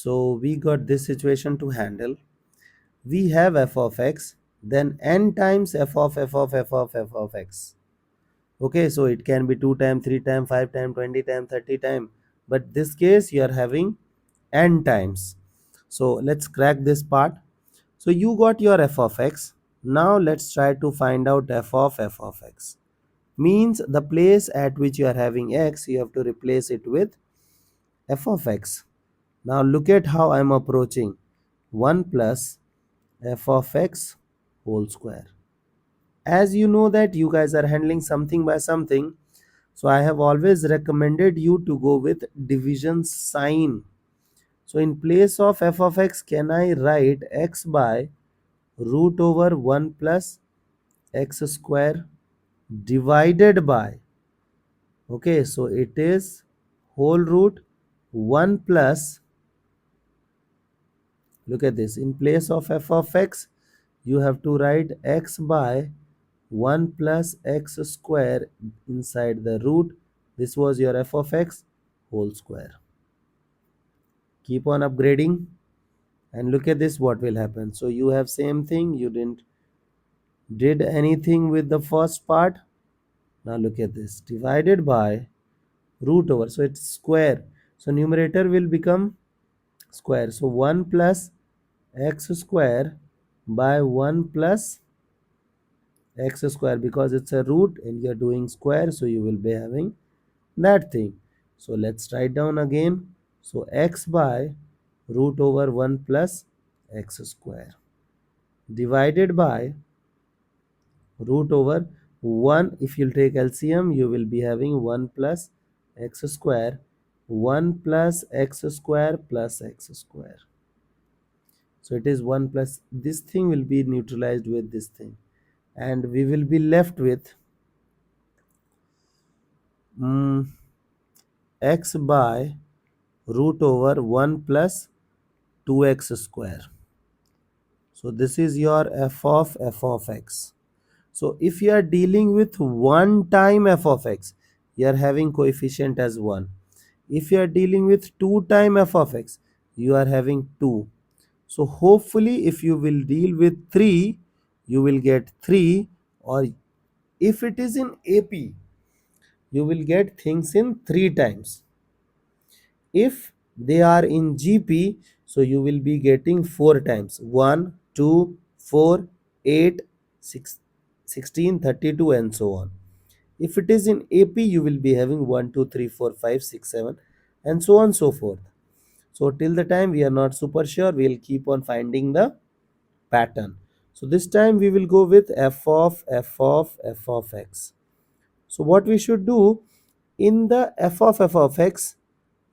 So we got this situation to handle. We have f of x, then n times f of x. Okay, so it can be 2 times, 3 times, 5 times, 20 times, 30 times, but this case you are having n times. So let's crack this part. So you got your f of x. Now let's try to find out f of x. Means the place at which you are having x, you have to replace it with f of x. Now look at how I am approaching. 1 plus f of x whole square. As you know that you guys are handling something by something, so I have always recommended you to go with division sign. So in place of f of x, can I write x by root over 1 plus x square divided by, okay, so it is whole root 1 plus, look at this, in place of f of x, you have to write x by 1 plus x square inside the root. This was your f of x whole square. Keep on upgrading and look at this, what will happen. So you have same thing, you didn't did anything with the first part. Now look at this, divided by root over, so it's square, so numerator will become square, so 1 plus x square by 1 plus x square, because it's a root and you're doing square, so you will be having that thing. So let's write down again. So x by root over 1 plus x square divided by root over 1. If you'll take LCM, you will be having 1 plus x square, 1 plus x square plus x square. So it is 1 plus, this thing will be neutralized with this thing, and we will be left with x by root over 1 plus 2x square. So this is your f of x. So if you are dealing with one time f of x, you are having coefficient as 1. If you are dealing with 2 time f of x, you are having 2. So hopefully if you will deal with 3, you will get 3, or if it is in AP, you will get things in 3 times. If they are in GP, so you will be getting 4 times, 1, 2, 4, 8, 6, 16, 32 and so on. If it is in AP, you will be having 1, 2, 3, 4, 5, 6, 7 and so on so forth. So till the time we are not super sure, we will keep on finding the pattern. So this time we will go with f of x. So what we should do, in the f of x,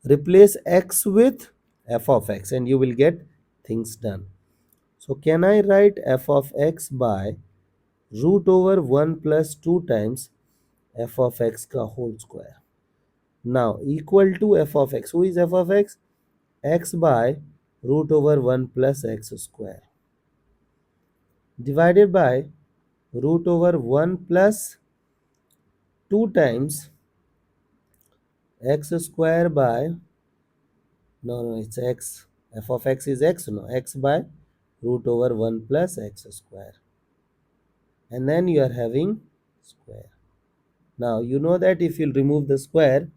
replace x with f of x and you will get things done. So can I write f of x by root over 1 plus 2 times f of x ka whole square. Now equal to f of x. Who is f of x? X by root over 1 plus x square divided by root over 1 plus 2 times x square by, no, it's x, f of x is x, no, x by root over 1 plus x square, and then you are having square. Now you know that if you remove the square,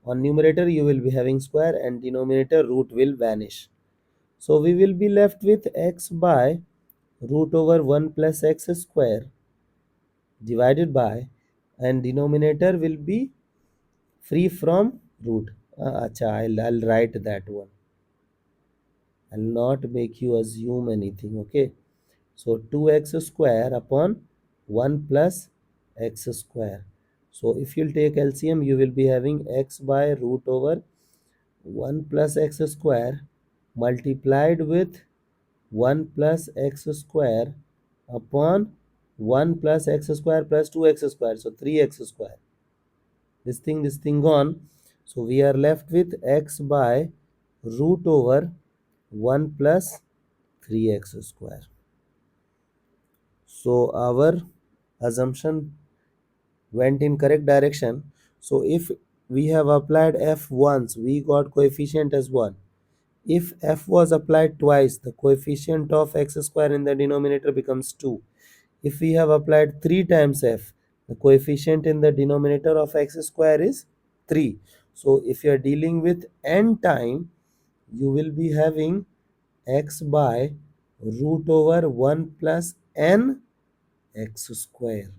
on numerator you will be having square and denominator root will vanish. So we will be left with x by root over 1 plus x square divided by, and denominator will be free from root. I'll write that one. I'll not make you assume anything, okay? So 2x square upon 1 plus x square. So if you'll take LCM, you will be having x by root over 1 plus x square multiplied with 1 plus x square upon 1 plus x square plus 2x square. So 3x square. This thing gone. So we are left with x by root over 1 plus 3x square. So our assumption went in correct direction. So if we have applied f once, we got coefficient as 1. If f was applied twice, the coefficient of x square in the denominator becomes 2. If we have applied 3 times f, the coefficient in the denominator of x square is 3. So if you are dealing with n time, you will be having x by root over 1 plus n x square.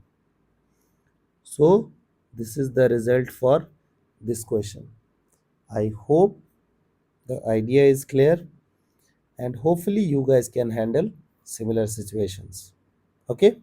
So this is the result for this question. I hope the idea is clear, and hopefully you guys can handle similar situations. Okay.